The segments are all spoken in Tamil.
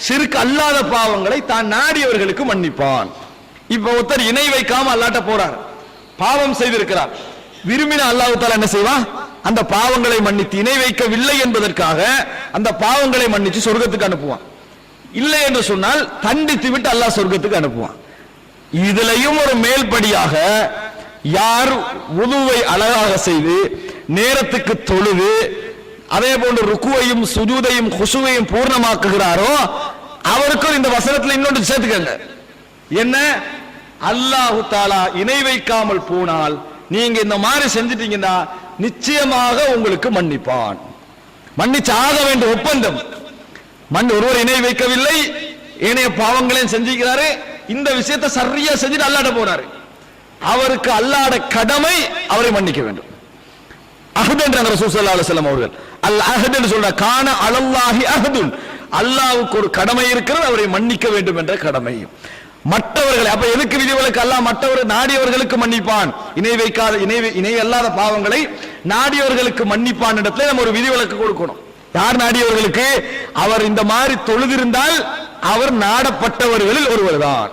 ஷிர்க் அல்லாத பாவங்களை தான் நாடியவர்களுக்கு மன்னிப்பான். இப்ப ஒருத்தர் இணை வைக்காம அல்லாட்ட போறார், பாவம் செய்திருக்கிறார், விரும்பின அல்லாஹ் தஆலா என்ன செய்வான்? அந்த பாவங்களை மன்னித்து, இணை வைக்கவில்லை என்பதற்காக அந்த பாவங்களை மன்னிச்சு சொர்க்கத்துக்கு அனுப்புவான். இல்லை என்று சொன்னால் தண்டித்து விட்டு அல்லாஹ் சொர்க்கத்துக்கு அனுப்புவான். இதுலயும் ஒரு மேல்படியாக யார் வுதுவை அழகாக செய்து நேரத்துக்கு தொழுது அதே போன்று ருக்குவையும் சுஜூதையும் குஷுவையும் பூர்ணமாக்குகிறாரோ அவருக்கும் இந்த வசனத்தில் இன்னொன்று சேர்த்துக்கங்க. என்ன? அல்லாஹ் தஆலா இணை வைக்காமல் போனால் நீங்க இந்த மாதிரி செஞ்சிட்டீங்கன்னா நிச்சயமாக உங்களுக்கு மன்னிப்பான். மன்னிச்சாக வேண்டிய ஒப்பந்தம். ஒருவர் இணை வைக்கவில்லை, ஏனைய பாவங்களையும் செஞ்சிருக்கிறாரு, இந்த விஷயத்தை சரியா செஞ்சுட்டு அல்லாஹ்ட்ட போறாரு, அவருக்கு அல்லாஹ்வுடைய கடமை அவரை மன்னிக்க வேண்டும். அஹ்த் என்ற ரசூல் ஸல்லல்லாஹு அலைஹி வஸல்லம் அவர்கள் அல் அஹ்த் என்று சொல்ற கான அலல்லாஹி அஹ்துன், அல்லாஹ்வுக்கு ஒரு கடமை இருக்கிறது, அவரை மன்னிக்க வேண்டும் என்ற கடமை. மற்றவர்களை அப்ப எதுக்கு விதிவிலக்கு? அல்லாஹ் மற்றவர் நாடியவர்களுக்கு மன்னிப்பான், இணை வைக்காத இணை அல்லாத பாவங்களை நாடியவர்களுக்கு மன்னிப்பான் இடத்துல நம்ம ஒரு விதிவிலக்கு கொடுக்கணும். யார் நாடியவர்களுக்கு? அவர் இந்த மாதிரி தொழுதிருந்தால் அவர் நாடப்பட்டவர்களில் ஒருவர் தான்.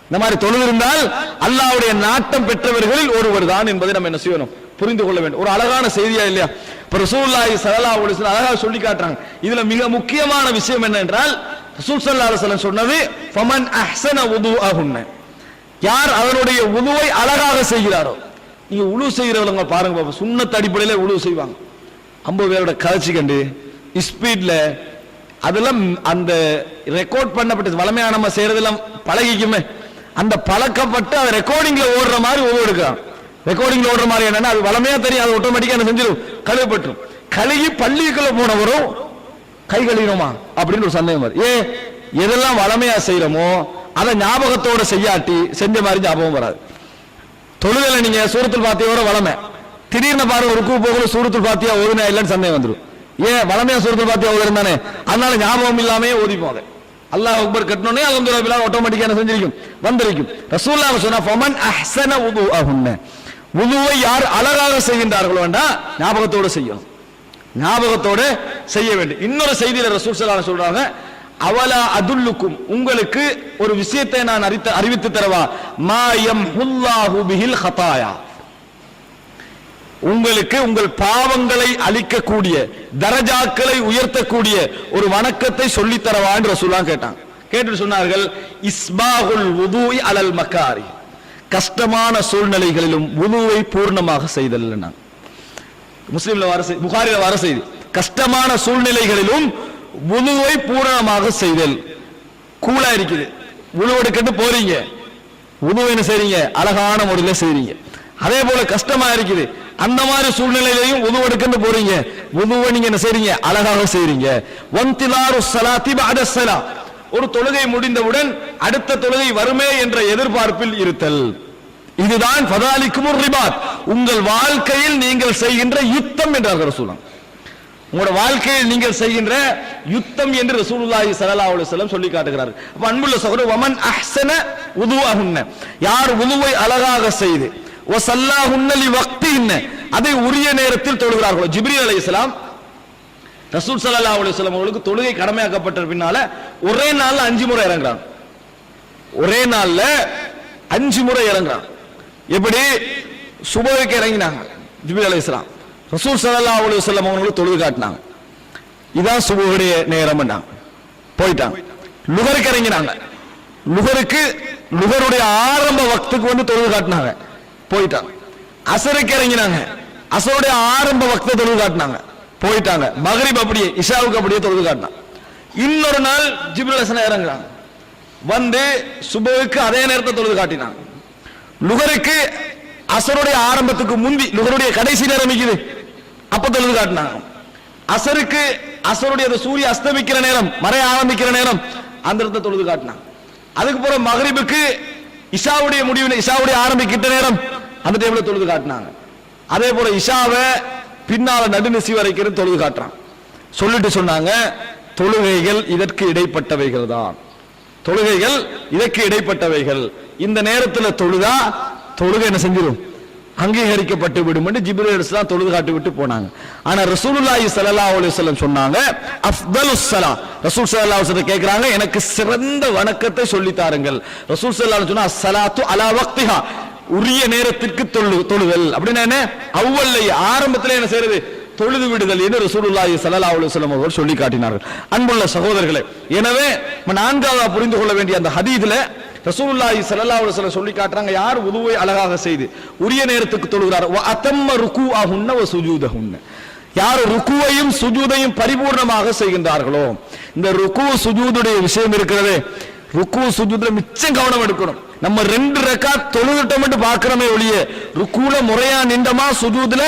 இந்த மாதிரி தொழுதிருந்தால் அல்லாஹ்வுடைய நாட்டம் பெற்றவர்களில் ஒருவர் தான் என்பதை நம்ம என்ன செய்யணும்? புரிந்து கொள்ள வேண்டும். ஒரு அழகான செய்தியா இல்லையா? இப்ப ரசூலுல்லாஹி ஸல்லல்லாஹு அலைஹி வஸல்லம் அழகா சொல்லி காட்டுறாங்க. இதுல மிக முக்கியமான விஷயம் என்ன என்றால், ரசூல் ஸல்லல்லாஹு அலைஹி வஸல்லம் சொன்னது ஃபமன் அஹ்ஸன வுதுஅஹுன்ன, யார் அவருடைய வுதுவை அழகாக செய்கிறாரோ. நீங்க உளு செய்கிறவங்க பாருங்க பாப்பா, சுன்னத் அடிப்படையில உளு செய்வாங்க. 50 பேரோட கதைச்சு கண்டு ஸ்பீட்ல அதெல்லாம் அந்த ரெக்கார்ட் பண்ணப்பட்டது வளமையா நம்ம செய்யறதெல்லாம் பழகிக்குமே, அந்த பழக்கப்பட்டு அது ரெக்கார்டிங்ல ஓடுற மாதிரி உதவு எடுக்கிறான். ரெக்கார்டிங்ல ஓடுற மாதிரி என்னன்னா அது வளமையா தெரியும், அது ஆட்டோமேட்டிக்கா என்ன செஞ்சிடும்? கழுவப்பட்டுரும். கழுகி பள்ளிக்குள்ள போனவரும் கை கழுவினோமா அப்படின்னு ஒரு சந்தேகம் வரும். எதெல்லாம் வளமையா செய்யறோமோ அதை ஞாபகத்தோட செய்யாட்டி செஞ்ச மாதிரி ஞாபகம் வராது. தொழுதல நீங்க சூரத்துல் ஃபாத்திஹாவோட வளமை, திடீர்னு பாருங்க ருக்கு போகல சூரத்துல் ஃபாத்திஹா ஓதுனா இல்லைன்னு சந்தேகம் வந்துடும். வளமையா சூரத்துல் ஃபாத்திஹா ஓதுறது தானே, அதனால ஞாபகம் இல்லாமே ஓதிப்போம். அதை அல்லாஹ் அக்பர் கட்டனோனே அல்ஹம்துலில்லாஹ் ஆட்டோமேட்டிக்கா என்ன செஞ்சிருக்கும்? வந்திருக்கும். ரசூலுல்லாஹ் சொன்னா ஃபமன் அஹ்ஸன வுதுஅஹுன்ன, வுதுவை யார் அழகாக செய்கின்றார்களோ வேண்டா ஞாபகத்தோட செய்யணும், ஞாபகத்தோட செய்ய வேண்டும். இன்னொரு செய்தியில ரசூல் ஸல்லல்லாஹு அலைஹி சொல்றாங்க, அவலா அதுல்லுக்கும், உங்களுக்கு ஒரு விஷயத்தை நான் அறிவித்து தரவா, மா யம்ஹுல்லாஹு பிஹில் ஹதாயா, உங்களுக்கு உங்கள் பாவங்களை அழிக்கக்கூடிய தரஜாக்களை உயர்த்தக்கூடிய ஒரு வணக்கத்தை சொல்லி தரவா என்று ரசூலுல்லாஹ் கேட்டாங்க. கேட்டு சொன்னார்கள், இஸ்பாகுல் வுதுஇ அலல் மக்காரி, கஷ்டமான சூழ்நிலைகளிலும் வுதுவை பூர்ணமாக செய்தல். முஸ்லிம்ல வர செய்தி, புகாரில வர செய்தி, கஷ்டமான சூழ்நிலைகளிலும் வுதுவை பூரணமாக செய்தல். கூலா இருக்குது, வுது எடுக்கட்டு போறீங்க, வுதுவை என்ன செய்றீங்க? அழகான முறையில் செய்றீங்க. அதே போல கஷ்டமா இருக்குது, அந்த மாதிரி சூழ்நிலையிலையும் வுது எடுக்கட்டு போறீங்க, வுதுவை நீங்க என்ன செய்றீங்க? அழகாக செய்றீங்க. வன்திலாரு ஸலாத்தி பஅத ஸலா, ஒரு தொழுகை முடிந்தவுடன் அடுத்த தொழுகை வருமே என்ற எதிர்பார்ப்பில் இருத்தல். இதுதான் ஃபதாலிக்குமுர் ரிபாத், உங்கள் வாழ்க்கையில் நீங்கள் செய்கின்ற யுத்தம் என்றார்கள் ரசூலுல்லாஹ். உங்களோட வாழ்க்கையில் நீங்கள் செய்கின்ற யுத்தம் என்று ரசூலுல்லாஹி ஸல்லல்லாஹு அலைஹி வஸல்லம் சொல்லி காட்டுகிறார்கள். அப்ப அன்புள்ள சகோதரர், வமன் அஹ்ஸன வுதுஅஹுன்ன, யார் வுதுவை அழகாக செய்து வஸல்லாஹுன்ன லிவக்திஹின்ன, அதை உரிய நேரத்தில் தொழுகிறார்களோ. ஜிப்ரீல் அலைஹிஸ்ஸலாம் ரசூல் ஸல்லல்லாஹு அலைஹி வஸல்லம் அவர்களுக்கு தொழுகை கடமையாக்கப்பட்ட பின்னால ஒரே நாள்ல 5 முறை இறங்குறாங்க. ஒரே நாள்ல 5 முறை இறங்குறாங்க. எப்படி? சுபஹுக்கு இறங்கினாங்க ஜிப்ரீல் அலைஹிஸ்ஸலாம், ரசூல் ஸல்லல்லாஹு அலைஹி வஸல்லம் அவங்களுக்கு தொழுகை காட்டினாங்க, இதான் சுபஹுடைய நேரம் என்றாங்க, போயிட்டாங்க. லுஹருக்கு இறங்கினாங்க, லுஹருடைய ஆரம்ப வக்துக்கு வந்து தொழுகை காட்டினாங்க, போயிட்டாங்க. அஸருக்கு இறங்கினாங்க, அஸருடைய ஆரம்ப வக்த தொழுகை காட்டினாங்க, போயிட்டாங்க. மக்ரிப் அப்படியே, இஷாவுக்கு அப்படியே தொழுகை காட்டினாங்க. இன்னொரு நாள் ஜிப்ரீல் அலைஹிஸ்ஸலாம் இறங்குறாங்க, வந்து சுபஹுக்கு அதே நேரத்தை தொழுகை காட்டினாங்க. லுஹருக்கு அஸருடைய ஆரம்பத்துக்கு முந்தி, லுஹருடைய கடைசி நேரம் இருக்குது, அப்ப தொழுகை காட்டினாங்க. அஸருக்கு அஸருடைய சூரிய அஸ்தமிக்கிற நேரம், மறைய ஆரம்பிக்கிற நேரம், அந்த இடத்துல தொழுகை காட்டினாங்க. அதுக்கு பிறகு மக்ரிபுக்கு இஷாவுடைய முடிவு, இஷாவுடைய ஆரம்பிக்கிட்ட நேரம், அந்த டைம்ல தொழுகை காட்டினாங்க. அதே போல இஷாவை பின்னால நடுநிசி வரைக்கும் தொழுகை காட்டுறான். சொல்லிட்டு சொன்னாங்க, தொழுகைகள் இதற்கு இடைப்பட்டவைகள் தான், தொழுகைகள் இதற்கு இடைப்பட்டவைகள். இந்த நேரத்தில் தொழுதா தொழுகை என்ன செஞ்சிடும்? அங்கீகரிக்கப்பட்டு விடும் என்று ஜிப்ரீல் அலைஹிஸ்ஸலாம் தொழுது காட்டி விட்டு போனாங்க. ஆனா ரசூலுல்லாஹி ஸல்லல்லாஹு அலைஹி வஸல்லம் சொன்னாங்க அஃதலுஸ் ஸலா. ரசூல் ஸல்லல்லாஹு அலைஹி வஸல்லம் கேக்குறாங்க எனக்கு சிறந்த வணக்கத்தை சொல்லி தாருங்கள். ரசூல் ஸல்லல்லாஹு அலைஹி வஸல்லம் சொன்னா ஸலாத்து அலா வக்திஹா, உரிய நேரத்திற்கு தொழுதல். அப்படின்னா என்ன, அவ்வளவு ஆரம்பத்தில் என்ன செய்யறது, தொழுது விடுதல் என்று ரசூலுல்லாஹி ஸல்லல்லாஹு அலைஹி வஸல்லம் அவர்கள் சொல்லி காட்டினார்கள். அன்புள்ள சகோதரர்களே, எனவே நான்காவதா புரிந்து கொள்ள வேண்டிய அந்த ஹதீஸ்ல ரசூலுல்லாஹி ஸல்லல்லாஹு அலைஹி வஸல்லம் சொல்லி காட்டுறாங்க, யார் வுதுவை அழகாக செய்து உரிய நேரத்துக்கு தொழுகிறார், வ அத்தம்ம ருகூஅஹுன்ன வ சுஜூதஹுன்ன, யார் ருக்குவையும் சுஜூதையும் பரிபூர்ணமாக செய்கின்றார்களோ. இந்த ருக்கு சுஜூதுடைய விஷயம் இருக்கிறது, ருக்கு சுஜூதுல மிச்சம் கவனம் எடுக்கணும். நம்ம 2 ரக்காத் தொழுதுட்டோம் என்று பார்க்கிறோமே ஒழிய ருக்குல முறையா நின்றமா சுஜூதுல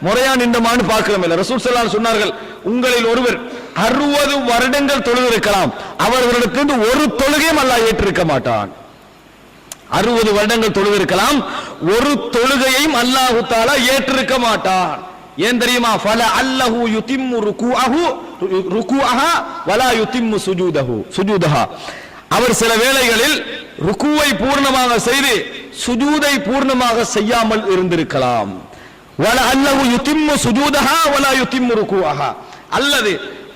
முறையா நின்றமான்னு பார்க்கிறோமே இல்ல. ரசூல் ஸல்லல்லாஹு அலைஹி வஸல்லம் சொன்னார்கள், உங்களில் ஒருவர் 60 வருடங்கள் தொழுது இருக்கலாம், அவர்களிடத்திலிருந்து ஒரு தொழுகையும் அல்லாஹ் ஏற்றிருக்க மாட்டான். 60 வருடங்கள் தொழுது இருக்கலாம், ஒரு தொழுகையையும் அல்லாஹ் தஆலா ஏற்றிருக்க மாட்டான். ஏன் தெரியுமா, ஃபல அல்லஹு யுதிம்மு ருகூஅஹா வலா யுதிம்மு சுஜூதஹா. அவர் சில வேளைகளில் ருக்குவை பூர்ணமாக செய்து சுஜூதை பூர்ணமாக செய்யாமல் இருந்திருக்கலாம். வல அல்லஹு யுதிம்மு சுஜூதஹா வலா யுதிம்மு ருகூஅஹா, அல்லது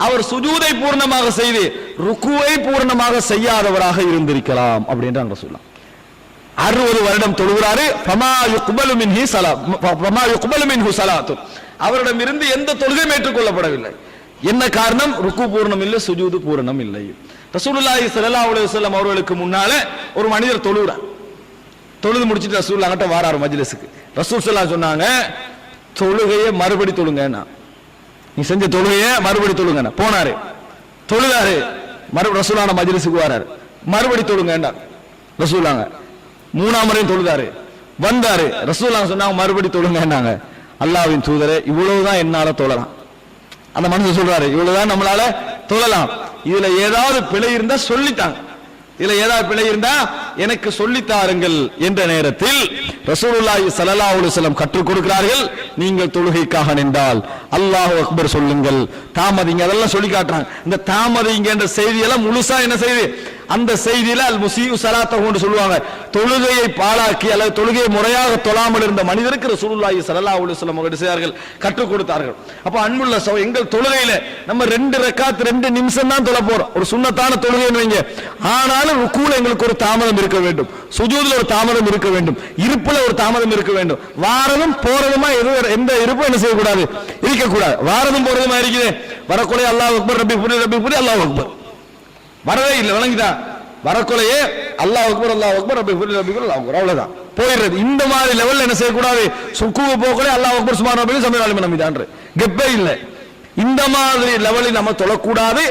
அவர் சுஜூதை பூர்ணமாக செய்து ருக்குவை பூர்ணமாக செய்யாதவராக இருந்திருக்கலாம் அப்படின்றாங்க ரசூலுல்லாஹ். 60 வருடம் தொழுகிறாரு, ஃபமா யுக்பலு மின்ஹு ஸலாத்து, அவரிடமிருந்து எந்த தொழுகையும் ஏற்றுக்கொள்ளப்படவில்லை. என்ன காரணம், ருக்கு பூர்ணம் இல்லை, சுஜூது பூர்ணம் இல்லை. ரசூலுல்லாஹி ஸல்லல்லாஹு அலைஹி வஸல்லம் அவர்களுக்கு முன்னால ஒரு மனிதர் தொழுகிறார். தொழுது முடிச்சிட்டு ரசூலுல்லாஹ் கிட்ட வராரு மஜ்லிஸுக்கு. ரசூல் ஸல்லல்லாஹு அலைஹி சொன்னாங்க, தொழுகையை மறுபடி தொழுங்கன்னா, நீ செஞ்ச தொழுகையை மறுபடி தொழுங்கன்னா. போனாரு, தொழுதாரு, மறுபடி ரசூலுல்லாஹ் மஜ்லிஸுக்கு வராரு, மறுபடி தொழுங்கன்னா. ரசூலுல்லாஹ் 3ஆம் முறையும் தொழுதாரு, வந்தாரு, ரசூலுல்லாஹ் சொன்னாங்க மறுபடி தொழுங்கன்னாங்க. அல்லாஹ்வின் தூதரே, இவ்வளவுதான் என்னால தொழலாம். அந்த மனுஷன் சொல்றாரு, இவ்வளவுதான் நம்மளால தொழலாம், இதுல ஏதாவது பிழை இருந்தா சொல்லிட்டாங்க, இதுல ஏதாவது பிழை இருந்தா எனக்கு சொல்லித்தாருங்கள் என்ற நேரத்தில் ரசூலுல்லாஹி ஸல்லல்லாஹு அலைஹி வஸல்லம் கற்றுக் கொடுக்கிறார்கள், நீங்கள் தொழுகைக்காக நின்றால் அல்லாஹு அக்பர் சொல்லுங்கள், தாமதிங்க. அதெல்லாம் சொல்லி காட்டுறாங்க. இந்த தாமதிங்க என்ற செய்தியெல்லாம் முழுசா என்ன செய்து, அந்த செய்தியில அல் முஸீஉ ஸலாத்தஹு என்று சொல்லுவாங்க, தொழுகையை பாழாக்கி அல்லது தொழுகையை முறையாக தொழாமல் இருந்த மனிதருக்கு ரசூலுல்லாஹி ஸல்லல்லாஹு அலைஹி வஸல்லம் அவர்கள் செய்தார்கள், கற்றுக் கொடுத்தார்கள். அப்ப அன்புள்ள எங்கள் தொழுகையில நம்ம 2 ரக்காத் 2 நிமிஷம் தான் தொழ போறோம், ஒரு சுன்னத்தான தொழுகைன்னு வைங்க. ஆனாலும் ருக்குல எங்களுக்கு ஒரு தாமதம் இருக்க வேண்டும், சுஜூதுல ஒரு தாமதம் இருக்க வேண்டும், இருப்புல ஒரு தாமதம் இருக்க வேண்டும். வாரதும் போறதுமா எந்த இருப்பும் என்ன செய்யக்கூடாது, இருக்கக்கூடாது. வாரதும் போறதுமா இருக்குது, வரக்குள்ளே அல்லாஹ் அக்பர் ரப்பி புரி அல்லாஹ் அக்பர் வரவே இல்லை, விளங்கிதா, வரக்குள்ளையே அல்லாஹ் அக்பர் ரப்பி புரி அல்லாஹ் அக்பர், அவ்வளவுதான் போயிடுறது. இந்த மாதிரி லெவல்ல என்ன செய்யக்கூடாது, சுக்குவ போக்கலே அல்லாஹ் அக்பர் சுப்ஹான ரப்பில் சமீஅ அலிமன் ஹமீதான்ற கெப்பே இல்லை. இந்த மாதிரி லெவலில் நம்ம தொழக்கூடாது.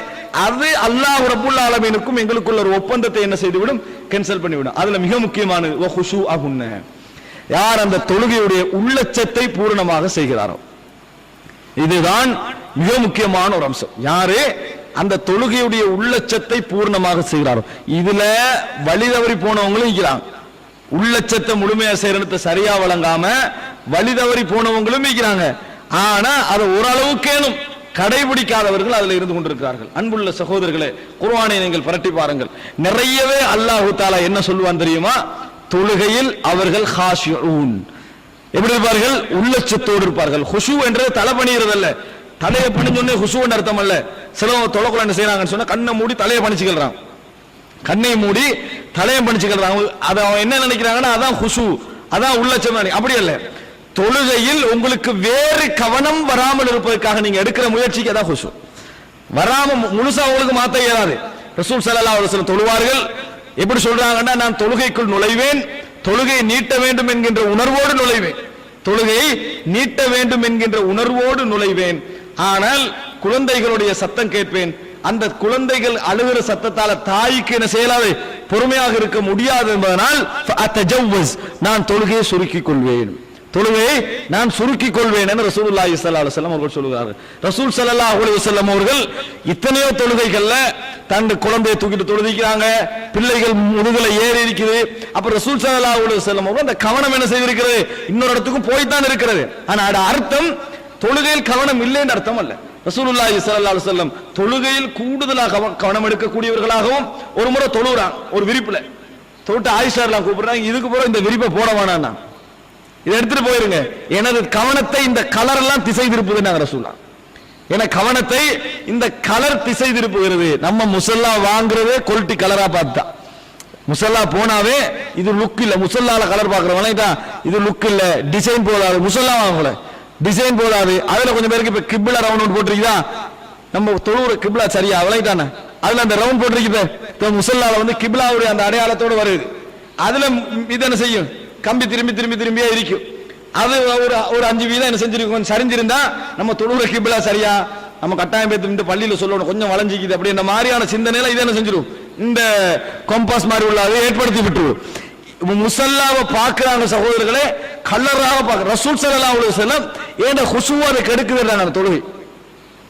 அது அல்லாஹ் ரப்புல் ஆலமீனுக்கும் எங்களுக்குள்ள ஒரு ஒப்பந்தத்தை என்ன செய்துவிடும், கேன்சல் பண்ணிவிடும். அதுல மிக முக்கியமானது வ குஷூஅஹுன்ன, யார் அந்த தொழுகையுடைய உள்ளச்சத்தை பூரணமாக செய்கிறாரோ, இதுதான் மிக முக்கியமான ஒரு அம்சம். யாரு அந்த தொழுகையுடைய உள்ளச்சத்தை பூர்ணமாக செய்கிறாரோ, இதுல வழி தவறி போனவங்களும் இருக்கிறாங்க. உள்ளச்சத்தை முழுமையா செய்யறத சரியா வழங்காம வழி தவறி போனவங்களும் இருக்கிறாங்க. ஆனா அதை ஓரளவுக்கேனும் கடைபிடிக்காதவர்கள் அதுல இருந்து கொண்டிருக்கிறார்கள். அன்புள்ள சகோதரர்களே, குர்ஆனை நீங்கள் பரட்டி பாருங்கள், நிறையவே அல்லாஹ் தஆலா என்ன சொல்லுவான் தெரியுமா, தொழுகையில் அவர்கள் ஹாஷிஊன், எப்படி இருப்பார்கள், உள்ளச்சத்தோடு இருப்பார்கள். ஹுஷு என்று தலை பணிகிறது அல்ல, தலையை பணிஞ்சோன்னே ஹுஷுன்னு அர்த்தம் அல்ல. சிலவங்க தொலைக்குள்ள என்ன செய்யறாங்கன்னு சொன்னா கண்ணை மூடி தலையை பணிச்சுக்கிறான், கண்ணை மூடி தலையை பணிச்சுக்கிறாங்க. அதை அவன் என்ன நினைக்கிறாங்கன்னா அதான் ஹுஷு, அதான் உள்ளச்சம். அப்படி அல்ல, தொழுகையில் உங்களுக்கு வேறு கவனம் வராமல் இருப்பதற்காக நீங்க எடுக்கிற முயற்சிக்கு அதான் ஹுஷு. வராம முழுசா உங்களுக்கு மாத்த இயலாது. ரசூல் ஸல்லல்லாஹு அலைஹி வஸல்லம் தொழுவார்கள், எப்படி சொல்றாங்கன்னா, நான் தொழுகைக்குள் நுழைவேன், தொழுகையை நீட்ட வேண்டும் என்கின்ற உணர்வோடு நுழைவேன், தொழுகையை நீட்ட வேண்டும் என்கின்ற உணர்வோடு நுழைவேன். ஆனால் குழந்தைகளுடைய சத்தம் கேட்பேன், அந்த குழந்தைகள் அழுகிற சத்தத்தால தாய்க்கு என்ன செய்யலாது, பொறுமையாக இருக்க முடியாது என்பதனால் நான் தொழுகையை சுருக்கிக் கொள்வேன், தொழுகையை நான் சுருக்கிக் கொள்வேன் என்று ரசூலுல்லாஹி ஸல்லல்லாஹு அலைஹி வஸல்லம் அவர்கள் சொல்கிறார்கள். ரசூல் ஸல்லல்லாஹு அலைஹி வஸல்லம் அவர்கள் இத்தனையோ தொழுகைகள்ல தன் குழந்தையை தூக்கிட்டு தொழுதிக்கிறாங்க, பிள்ளைகள் முதுகுல ஏறி இருக்குது. அப்ப ரசூல் ஸல்லல்லாஹு அலைஹி வஸல்லம் அவர்கள் அந்த கவனம் என்ன செய்திருக்கிறது, இன்னொரு இடத்துக்கு போய்தான் இருக்கிறது. ஆனா அது அர்த்தம் தொழுகையில் கவனம் இல்லை என்று அர்த்தம் அல்ல. ரசூலுல்லாஹி ஸல்லல்லாஹு அலைஹி வஸல்லம் தொழுகையில் கூடுதலாக கவனம் எடுக்கக்கூடியவர்களாகவும் ஒரு முறை தொழுகிறாங்க, ஒரு விரிப்புல தொட்டு ஆயிஷா எல்லாம் கூப்பிடுறாங்க, இதுக்கு போற இந்த விரிப்பை போட வேணாம், இதை எடுத்துட்டு போயிருங்க. எனது கவனத்தை இந்த கலர் எல்லாம் திசை திருப்புதுன்னு ரசூலுல்லாஹ். என கவனத்தை இந்த கலர் திசை திருப்புகிறது. நம்ம முசல்லா வாங்குறதே குவாலிட்டி கலரா பார்த்தா. முசல்லா போனாவே இது லுக் இல்ல, முசல்லால கலர் பாக்குறவங்க இது லுக் இல்ல, டிசைன் போதாது. முசல்லா வாங்கல, டிசைன் போதாது. அதுல கொஞ்சம் பேருக்கு இப்ப கிப்லா ரவுண்ட் போட்டிருக்குதா, நம்ம தொழுவுற கிப்லா சரியா விளையாட்டான அதுல அந்த ரவுண்ட் போட்டிருக்குது. முசல்லால வந்து கிப்லாவுடைய அந்த அடையாளத்தோடு வருது. அதுல இது என்ன செய்யும், கம்பி திரும்பி திரும்பி திரும்பியே இருக்கும். அது ஒரு 5 வீதம் என்ன செஞ்சிருக்கும், சரிஞ்சிருந்தா நம்ம தொழுவுற கிப்லா சரியா, நம்ம கட்டாயம் பேத்து பள்ளியில சொல்லணும் கொஞ்சம் வளைஞ்சிக்குது அப்படி இந்த மாதிரியான சிந்தனையில இதை என்ன செஞ்சிடும், இந்த கம்பாஸ் மாதிரி உள்ள ஏற்படுத்தி விட்டுருவோம். முசல்லாவை பார்க்கிறாங்க சகோதரர்களே, கலராக பார்க்க. ரசூல் ஸல்லல்லாஹு அலைஹி வஸல்லம் ஏன் ஹுஷூவை அதை கெடுக்குதுன்றாங்க. தொழுகை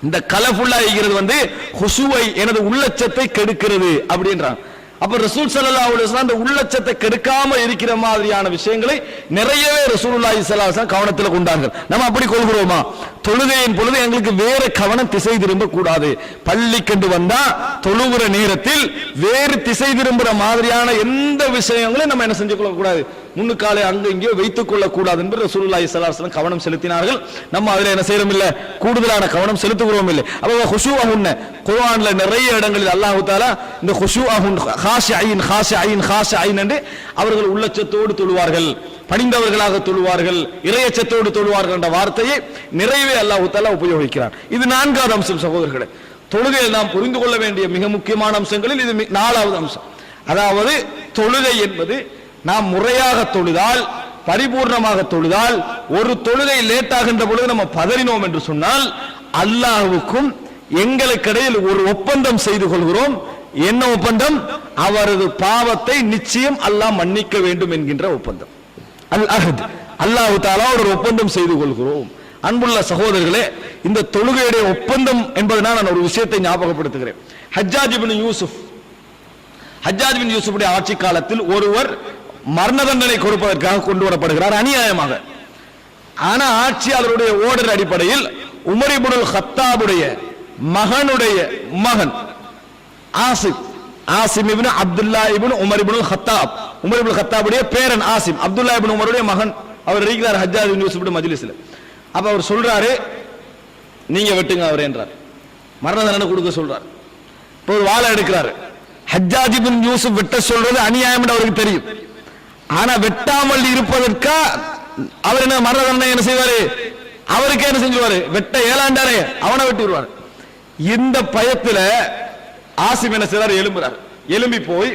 இந்த கலர்ஃபுல்லா இருக்கிறது வந்து ஹுஷூவை, எனது உள்ளச்சத்தை கெடுக்கிறது அப்படின்றாங்க. அப்ப ரசூல் ஸல்லல்லாஹு அலைஹி வஸல்லம் அந்த உள்ளச்சத்தை கெடுக்காம இருக்கிற மாதிரியான விஷயங்களை நிறையவே ரசூலுல்லாஹி ஸல்லல்லாஹு அலைஹி வஸல்லம் கவனத்தில் கொண்டார்கள். நம்ம அப்படி கொள்கிறோமா? தொழுகையின் பொழுது எங்களுக்கு வேற கவனம் திசை திரும்ப கூடாது. பள்ளி கண்டு வந்தா தொழுகிற நேரத்தில் வேறு திசை திரும்புற மாதிரியான எந்த விஷயங்களையும் நம்ம என்ன செஞ்சு கொள்ள கூடாது, முன்னுக்காலை அங்க இங்கேயோ வைத்துக் கொள்ள கூடாது என்று ரசூலுல்லாஹி ஸல்லல்லாஹு அலைஹி வஸல்லம் கவனம் செலுத்தினார்கள். நம்ம அதுல என்ன செய்யறோம் இல்ல, கூடுதலான கவனம் செலுத்துகிறோம் இல்லை. அப்ப ஹுஷூஅஹுன்ன குர்ஆன்ல நிறைய இடங்களில் அல்லாஹ் தஆலா இந்த ஹுஷூஅஹுன் காஷியின் காஷியின் காஷியின் என்று அவர்கள் உள்ளச்சத்தோடு தொழுவார்கள், பணிந்தவர்களாக தொழுவார்கள், இறையச்சத்தோடு தொழுவார்கள் என்ற வார்த்தையை நிறைவே அல்லாஹ் தஆலா உபயோகிக்கிறார். இது 4வது அம்சம் சகோதரர்களே. தொழுகையில் நாம் புரிந்து கொள்ள வேண்டிய மிக முக்கியமான அம்சங்களில் இது 4வது அம்சம். அதாவது தொழுகை என்பது நாம் முறையாக தொழுதால், பரிபூர்ணமாக தொழுதால், ஒரு தொழுகை லேட் ஆகின்ற பொழுது நம்ம பதறினோம் என்று சொன்னால் அல்லாஹ்வுக்கும் எங்களுக்கிடையில் ஒரு ஒப்பந்தம் செய்து கொள்கிறோம். என்ன ஒப்பந்தம்? அவரது பாவத்தை நிச்சயம் அல்லாஹ் மன்னிக்க வேண்டும் என்கின்ற ஒப்பந்தம். அல் அஹத், அல்லாஹ் தஆலா ஒரு ஒப்பந்தம் செய்து கொள்கிறோம். அன்புள்ள சகோதரர்களே, இந்த தொழுகையுடைய ஒப்பந்தம் என்பதனால் நான் ஒரு விஷயத்தை ஞாபகப்படுத்துகிறேன். ஹஜ்ஜாஜ் இப்னு யூசுஃபுடைய ஆட்சி காலத்தில் ஒருவர் மரண தண்டனை கொடுப்பதற்காக கொண்டு வரப்படுகிறார் அநியாயமாக. ஆனா ஆட்சியாளருடைய ஓர்டர் அடிப்படையில் உமர் இப்னுல் கத்தாபுடைய மகனுடைய மகன் ஆசிம் இப்னு அப்துல்லா இப்னு உமர் இப்னுல் கத்தாப், உமர் இப்னு கத்தாபுடைய பேரன் ஆசிம், அப்துல்லா இப்னு உமருடைய மகன், அவர் இருக்கிறார் ஹஜ்ஜாஜ் இப்னு யூசுஃப் மஜ்லிஸ்ல. அப்ப அவர் சொல்றாரு, நீங்க வெட்டுங்க அவர் என்றார். மரண தண்டனை கொடுக்க சொல்றார். இப்போ ஒரு வாளை எடுக்கிறாரு. ஹஜ்ஜாஜ் இப்னு யூசுஃப் வெட்ட சொல்றது அநியாயம் என்று அவருக்கு தெரியும். ஆனா வெட்டாமல் இருப்பதற்கா அவர் என்ன மரண தண்டனை என்ன செய்வாரு, அவருக்கு என்ன செஞ்சுவாரு, வெட்ட ஏழாண்டாரே அவனை வெட்டி விடுவார். இந்த பயத்துல ஆசிம் என்ன செய்றாரு, எழும்புறாரு. எழும்பி போய்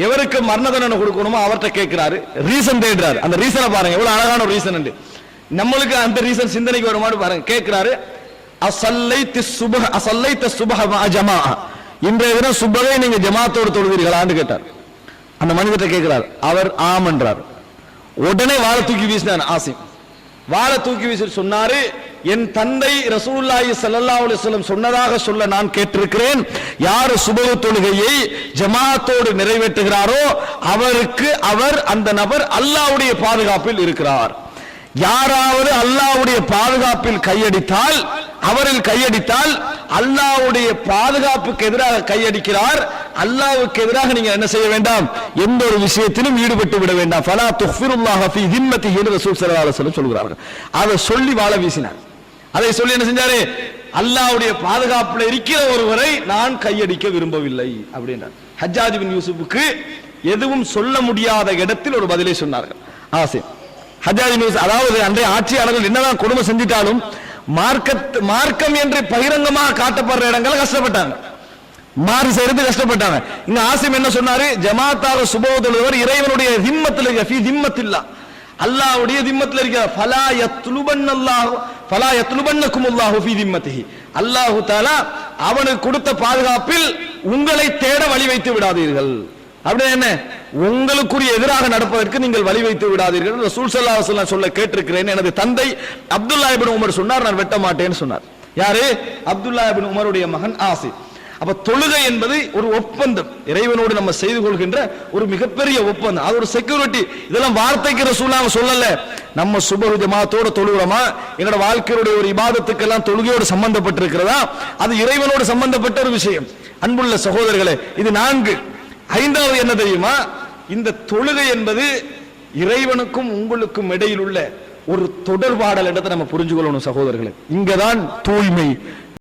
எவருக்கு மரண தண்டனை கொடுக்கணுமோ அவர்கிட்ட கேட்கிறாரு, ரீசன் தேடுறாரு. அந்த ரீசனை பாருங்க, எவ்வளவு அழகான ஒரு ரீசன். நம்மளுக்கு அந்த ரீசன் சிந்தனைக்கு வருமாறு பாருங்க. கேட்கிறாரு, அசல்லைத்த சுபஹ மஅ ஜமாஅ, இன்றைய தினம் சுபஹை நீங்க ஜமாத்தோடு தொழுவீர்களான்னு கேட்டார். அந்த மனிதர்கிட்ட கேட்கிறார். அவர் ஆம் என்றார். உடனே வாளை தூக்கி வீசினார் ஆசிம். வாளை தூக்கி வீசி சொன்னாரு, என் தந்தை ரசூலுல்லாஹி ஸல்லல்லாஹு அலைஹி வஸல்லம் சொன்னதாக சொல்ல நான் கேட்டிருக்கிறேன். யார் சுபஹ் தொழுகையை ஜமாஅத்தோடு நிறைவேற்றுகிறாரோ அவருக்கு அந்த நபர் அல்லாஹ்வுடைய பாதுகாப்பில் இருக்கிறார். யாராவது அல்லாஹ்வுடைய பாதுகாப்பில் கையடித்தால், அவரில் கையடித்தால் அல்லாஹ்வுடைய பாதுகாப்புக்கு எதிராக கையடிக்கிறார். அல்லாஹ்வுக்கு எதிராக நீங்க என்ன செய்ய வேண்டாம், எந்த ஒரு விஷயத்திலும் ஈடுபட்டு விட வேண்டாம். ஃபலா துஃபிருல்லாஹ ஃபீ திம்மத்திஹி என்று ரசூல் ஸல்லல்லாஹு அலைஹி வஸல்லம் சொல்கிறார்கள். அதை சொல்லி வாழ வீசினார். அதை சொல்லி என்ன செஞ்சாரு, அல்லாஹ்வுடைய பாதுகாப்புல இருக்கிற ஒருவரை நான் கையடிக்க விரும்பவில்லை அப்படின்றார். ஹஜ்ஜாஜ் இப்னு யூசுஃபுக்கு எதுவும் சொல்ல முடியாத இடத்தில் ஒரு பதிலை சொன்னார்கள் ஆசிம். ஹஜ்ஜாஜ் இப்னு யூசுஃப், அதாவது அன்றைய ஆட்சியாளர்கள் என்னதான் கொடுமை செஞ்சிட்டாலும் மார்க்கம் என்று பகிரங்கமாக காட்டப்படுற இடங்களை கஷ்டப்பட்டாங்க, மாறு செய்யறது கஷ்டப்பட்டாங்க. இங்க ஆசிம் என்ன சொன்னாரு, ஜமாத்தாக சுபஹ் தொழுவர் இறைவனுடைய திம்மத்தில் இருக்க, ஃபீ திம்மத்தில்லா, அல்லாஹ்வுடைய திம்மத்தில் இருக்க. ஃபலா யத்லுபன்னகுமுல்லாஹு ஃபீ திம்மத்திஹி, அல்லாஹ் தஆலா அவனுக்கு கொடுத்த பாதுகாப்பில் உங்களை தேட வழி வைத்து விடாதீர்கள். அப்படியே என்ன, உங்களுக்குரிய எதிராக நடப்பதற்கு நீங்கள் வழி வைத்து விடாதீர்கள். ரசூல் ஸல்லல்லாஹு அலைஹி வஸல்லம் சொல்ல கேட்டிருக்கிறேன். எனது தந்தை அப்துல்லா இப்னு உமர் சொன்னார், நான் வெட்ட மாட்டேன்னு சொன்னார். யாரு? அப்துல்லா இப்னு உமருடைய மகன் ஆசிம். அப்ப தொழுகை என்பது ஒரு ஒப்பந்தம், இறைவனோடு நம்ம செய்து கொள்கின்ற ஒரு மிகப்பெரிய ஒப்பந்தம். அது ஒரு செக்யூரிட்டி. இதெல்லாம் வார்த்தைக்கு ரசூலுல்லாஹ் சொல்லல. நம்ம சுபஹ் ஜமாத்தோட தொழுகிறோமா, எங்களோட வாழ்க்கையோட ஒரு இபாதத்துக்கெல்லாம் தொழுகையோடு சம்பந்தப்பட்டிருக்கிறதா, அது இறைவனோடு சம்பந்தப்பட்ட ஒரு விஷயம். அன்புள்ள சகோதரர்களே, இது 4. 5வது என்ன தெரியுமா, இந்த தொழுகை என்பது இறைவனுக்கும் உங்களுக்கும் இடையில் உள்ள ஒரு தொடர்பாடல் இடத்தை நம்ம புரிஞ்சுக்கொள்ளணும் சகோதரர்களே. இங்கதான் தூய்மை,